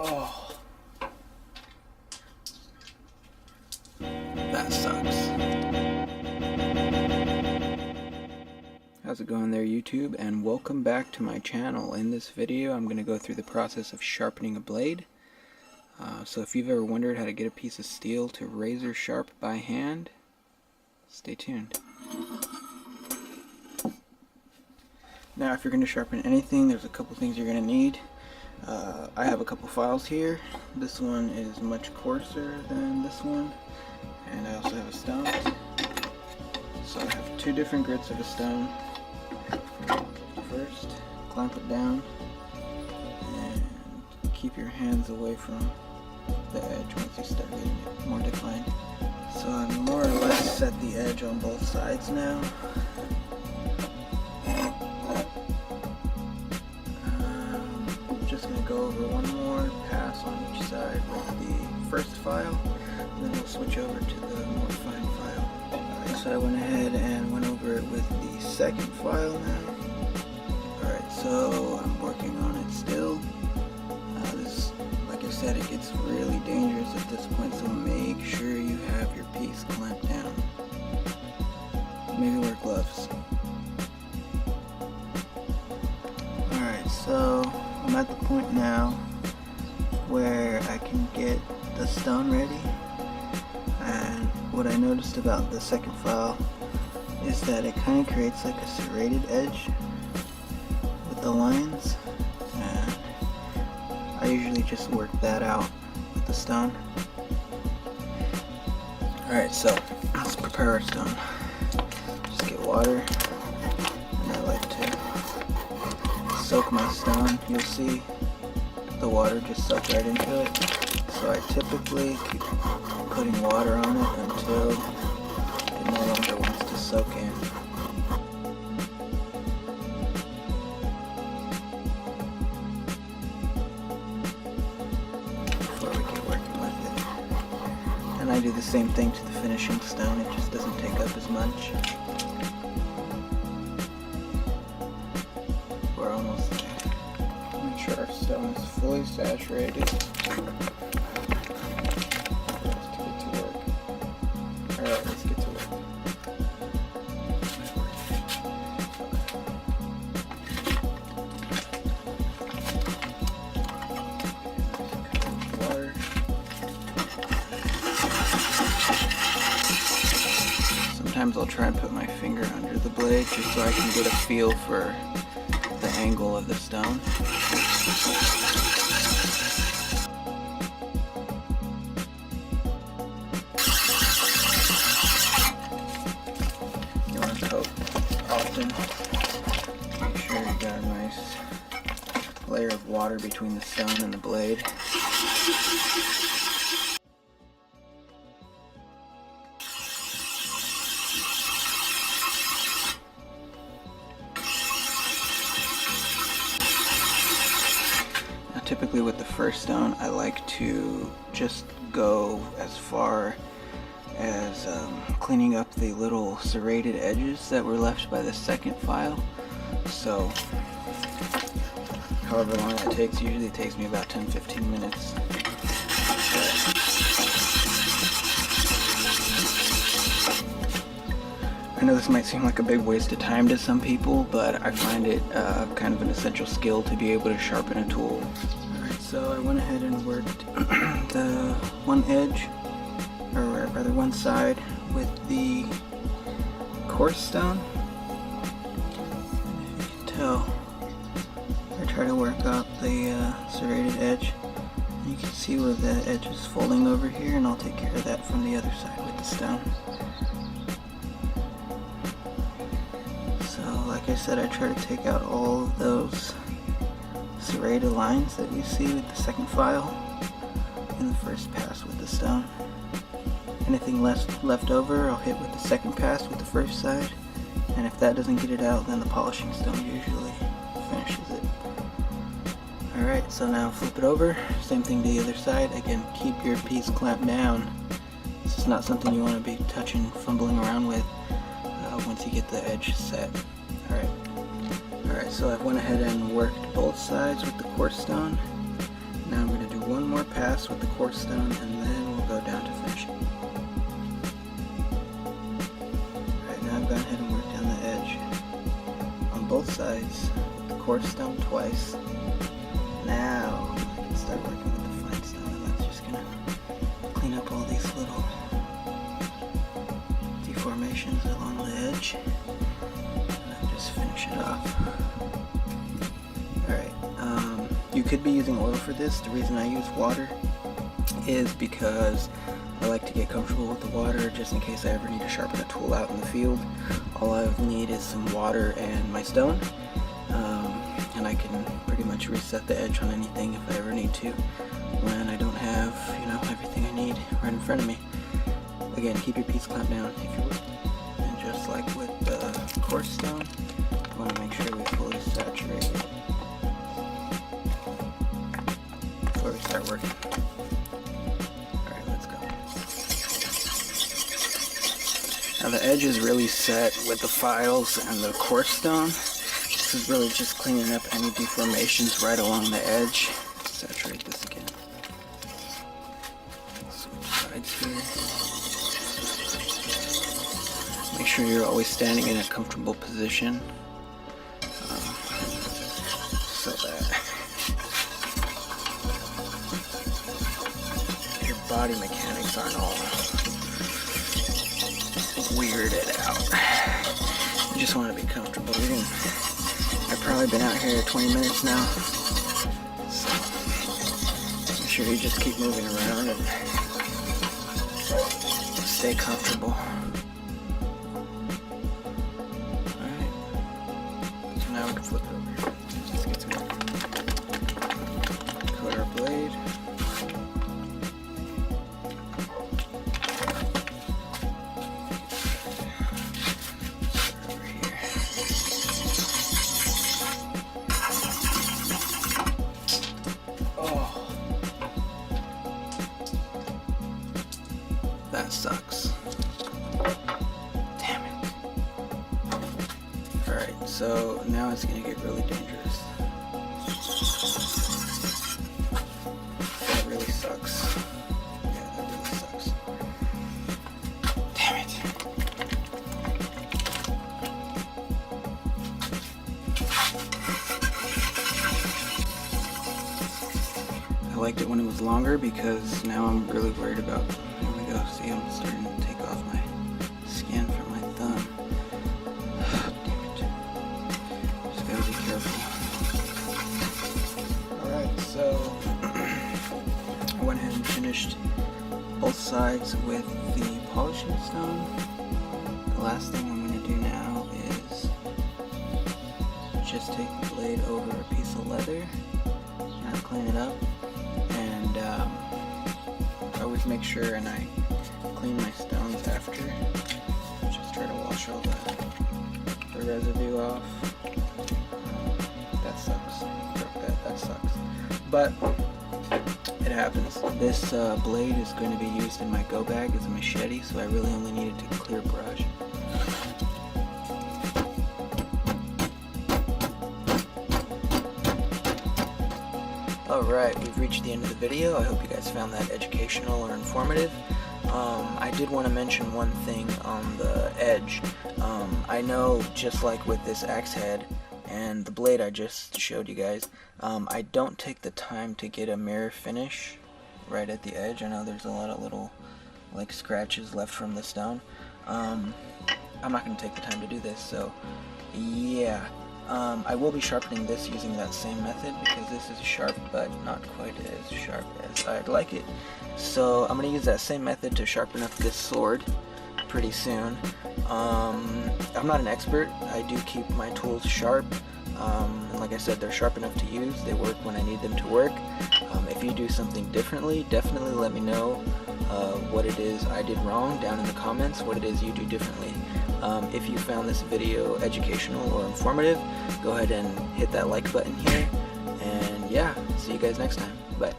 Oh, that sucks. How's it going there, YouTube? And welcome back to my channel. In this video, I'm going to go through the process of sharpening a blade. So if you've ever wondered how to get a piece of steel to razor sharp by hand, stay tuned. Now, if you're going to sharpen anything, there's a couple things you're going to need. I have a couple files here. This one is much coarser than this one, and I also have a stone. So I have two different grits of a stone. First, clamp it down and keep your hands away from the edge once you start getting it more defined. So I'm more or less set the edge on both sides now. Go over one more pass on each side with the first file, and then we'll switch over to the more fine file. Alright, so I went ahead and went over it with the second file now. Alright, so I'm working on it still. This, like I said, it gets really dangerous at this point, so make sure you have your piece clamped down. Maybe wear gloves. Alright, so I'm at the point now where I can get the stone ready, and what I noticed about the second file is that it kind of creates like a serrated edge with the lines, and I usually just work that out with the stone. Alright, so let's prepare our stone. Just get water, and I like to soak my stone. You'll see the water just soak right into it. So I typically keep putting water on it until it no longer wants to soak in. Before we get working with it. And I do the same thing to the finishing stone, it just doesn't take up as much. We're almost there. Make sure our stone is fully saturated for us to get to work. Alright, let's get to work. Water. Sometimes I'll try and put my finger under the blade just so I can get a feel for the angle of the stone. You want to coat often. Make sure you got a nice layer of water between the stone and the blade. Typically with the first stone, I like to just go as far as cleaning up the little serrated edges that were left by the second file. So however long that takes, usually it takes me about 10-15 minutes. I know this might seem like a big waste of time to some people, but I find it kind of an essential skill to be able to sharpen a tool. Alright, so I went ahead and worked the one edge, or rather one side, with the coarse stone. And if you can tell, I try to work out the serrated edge. You can see where the edge is folding over here, and I'll take care of that from the other side with the stone. Like I said, I try to take out all of those serrated lines that you see with the second file in the first pass with the stone. Anything left over, I'll hit with the second pass with the first side, and if that doesn't get it out, then the polishing stone usually finishes it. Alright, so now flip it over, same thing to the other side. Again, keep your piece clamped down. This is not something you want to be touching, fumbling around with once you get the edge set. Alright, so I went ahead and worked both sides with the coarse stone. Now I'm going to do one more pass with the coarse stone, and then we'll go down to finishing. Alright, now I've gone ahead and worked down the edge on both sides with the coarse stone twice. Now I can start working with the fine stone, and that's just going to clean up all these little deformations along the edge, and just finish it off. Alright, you could be using oil for this. The reason I use water is because I like to get comfortable with the water just in case I ever need to sharpen a tool out in the field. All I need is some water and my stone, and I can pretty much reset the edge on anything if I ever need to when I don't have, you know, everything I need right in front of me. Again, keep your piece clamped down if you would. And just like with the coarse stone, you want to make sure we fully saturate it before we start working. Alright, let's go. Now the edge is really set with the files and the coarse stone. This is really just cleaning up any deformations right along the edge. Saturate this again. Switch sides here. Make sure you're always standing in a comfortable position so that your body mechanics aren't all weirded out. You just want to be comfortable. I've probably been out here 20 minutes now, so make sure you just keep moving around and stay comfortable. Now we can flip it over. Let's get some cut our blade. Over here. Oh, that sucks. Alright, so now it's going to get really dangerous. That really sucks. Yeah, that really sucks. Damn it. I liked it when it was longer because now I'm really worried about, here we go, see, I'm starting to take off my skin from my thumb. Alright, so I went ahead and finished both sides with the polishing stone. The last thing I'm going to do now is just take the blade over a piece of leather and clean it up, and I always make sure and I clean my stones after. Just try to wash all the residue off. That sucks. That sucks. But it happens. This blade is going to be used in my go bag as a machete, so I really only needed to clear brush. Alright, we've reached the end of the video. I hope you guys found that educational or informative. I did want to mention one thing on the edge. I know, just like with this axe head and the blade I just showed you guys, I don't take the time to get a mirror finish right at the edge. I know there's a lot of little like scratches left from the stone. I'm not going to take the time to do this, so yeah. I will be sharpening this using that same method because this is sharp but not quite as sharp as I'd like it. So I'm going to use that same method to sharpen up this sword pretty soon. I'm not an expert. I do keep my tools sharp. And like I said, they're sharp enough to use. They work when I need them to work. If you do something differently, definitely let me know what it is I did wrong down in the comments, what it is you do differently. If you found this video educational or informative, go ahead and hit that like button here. And yeah, see you guys next time. Bye.